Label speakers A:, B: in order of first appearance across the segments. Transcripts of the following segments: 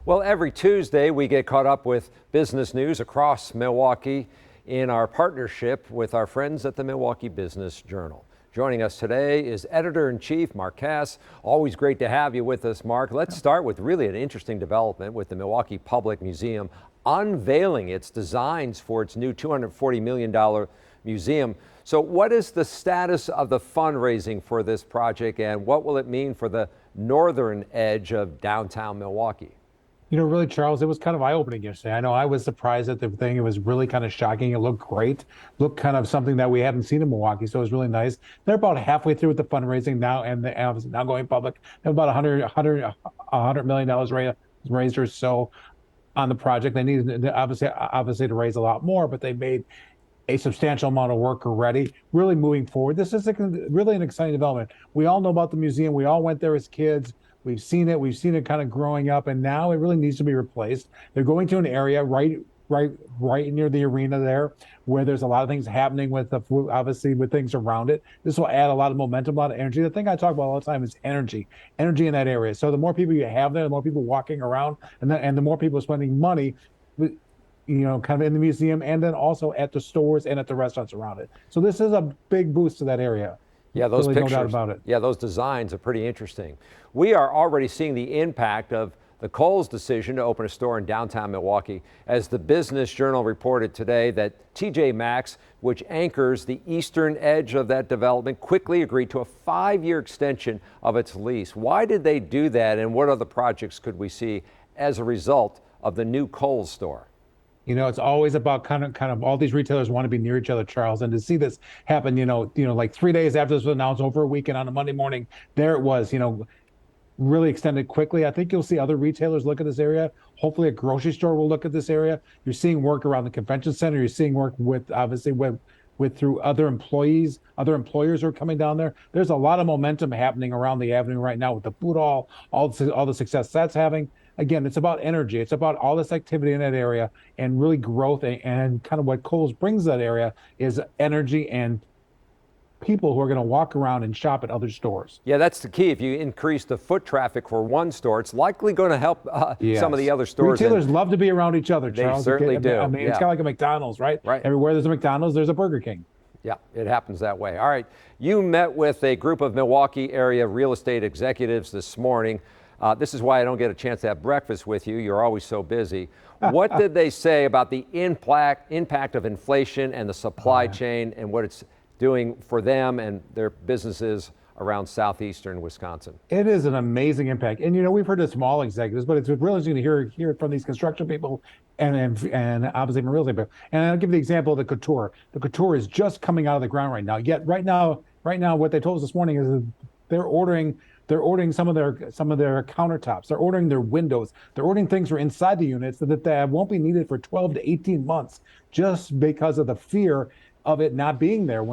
A: Well, every Tuesday we get caught up with business news across Milwaukee in our partnership with our friends at the Milwaukee Business Journal. Joining us today is Editor-in-Chief Mark Kass. Always great to have you with us, Mark. Let's start with really an interesting development with the Milwaukee Public Museum unveiling its designs for its new $240 million museum. So what is the status of the fundraising for this project, and what will it mean for the northern edge of downtown Milwaukee?
B: You know, really, Charles, it was kind of eye-opening yesterday. I know I was surprised at the thing. It was really kind of shocking. It looked great, looked kind of something that we haven't seen in Milwaukee. So it was really nice. They're about halfway through with the fundraising now, and now going public. They have about $100 million raised or so on the project. They needed obviously to raise a lot more, but they made a substantial amount of work already. Really moving forward. This is really an exciting development. We all know about the museum. We all went there as kids. We've seen it kind of growing up, and now it really needs to be replaced. They're going to an area right near the arena there, where there's a lot of things happening with obviously with things around it. This will add a lot of momentum, a lot of energy. The thing I talk about all the time is energy in that area. So the more people you have there, the more people walking around, and the more people spending money, kind of in the museum, and then also at the stores and at the restaurants around it. So this is a big boost to that area.
A: Yeah, those
B: really,
A: pictures,
B: no doubt about it.
A: Yeah, those designs are pretty interesting. We are already seeing the impact of the Kohls decision to open a store in downtown Milwaukee, as the Business Journal reported today that TJ Maxx, which anchors the eastern edge of that development, quickly agreed to a 5-year extension of its lease. Why did they do that, and what other projects could we see as a result of the new Kohls store?
B: You know, it's always about kind of all these retailers want to be near each other, Charles, and to see this happen, like 3 days after this was announced, over a weekend on a Monday morning, there it was, really extended quickly. I think you'll see other retailers look at this area. Hopefully a grocery store will look at this area. You're seeing work around the convention center. You're seeing work with through other employers who are coming down there. There's a lot of momentum happening around the avenue right now with the food hall, all the success that's having. Again, it's about energy. It's about all this activity in that area and really growth, and kind of what Kohls brings to that area is energy and people who are going to walk around and shop at other stores.
A: Yeah, that's the key. If you increase the foot traffic for one store, it's likely going to help some of the other stores.
B: Retailers love to be around each other, Charles.
A: They certainly do.
B: I mean, it's kind of like a McDonald's, right?
A: Right.
B: Everywhere there's a McDonald's, there's a Burger King.
A: Yeah, it happens that way. All right. You met with a group of Milwaukee area real estate executives this morning. This is why I don't get a chance to have breakfast with you. You're always so busy. What did they say about the impact of inflation and the supply chain, and what it's doing for them and their businesses around southeastern Wisconsin?
B: It is an amazing impact. And, we've heard it from all executives, but it's really interesting to hear it from these construction people and obviously from real estate people. And I'll give you the example of the couture. The couture is just coming out of the ground right now. Yet right now, what they told us this morning is that they're ordering some of their countertops. They're ordering their windows. They're ordering things for inside the units that won't be needed for 12 to 18 months, just because of the fear of it not being there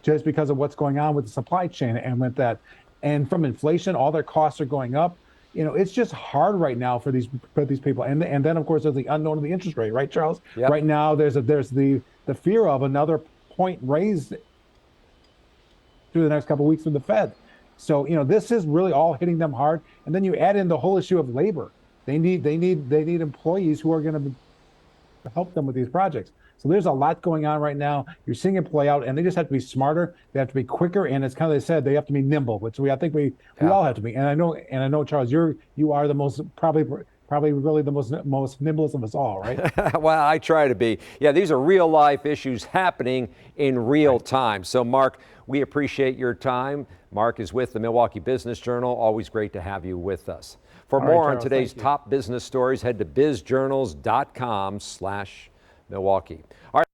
B: just because of what's going on with the supply chain and with that. And from inflation, all their costs are going up. It's just hard right now for these people. And then of course there's the unknown of the interest rate, right, Charles?
A: Yep.
B: Right now there's the fear of another point raised through the next couple of weeks from the Fed. So, this is really all hitting them hard. And then you add in the whole issue of labor. They need employees who are going to help them with these projects. So there's a lot going on right now. You're seeing it play out, and they just have to be smarter. They have to be quicker, and it's kind of, they said, they have to be nimble, which I think we all have to be. And I know, Charles, you are the most probably really the most nimblest of us all, right?
A: Well, I try to be. Yeah, these are real life issues happening in real time. So, Mark, we appreciate your time. Mark is with the Milwaukee Business Journal. Always great to have you with us. For more on today's top business stories, head to bizjournals.com/Milwaukee. All right.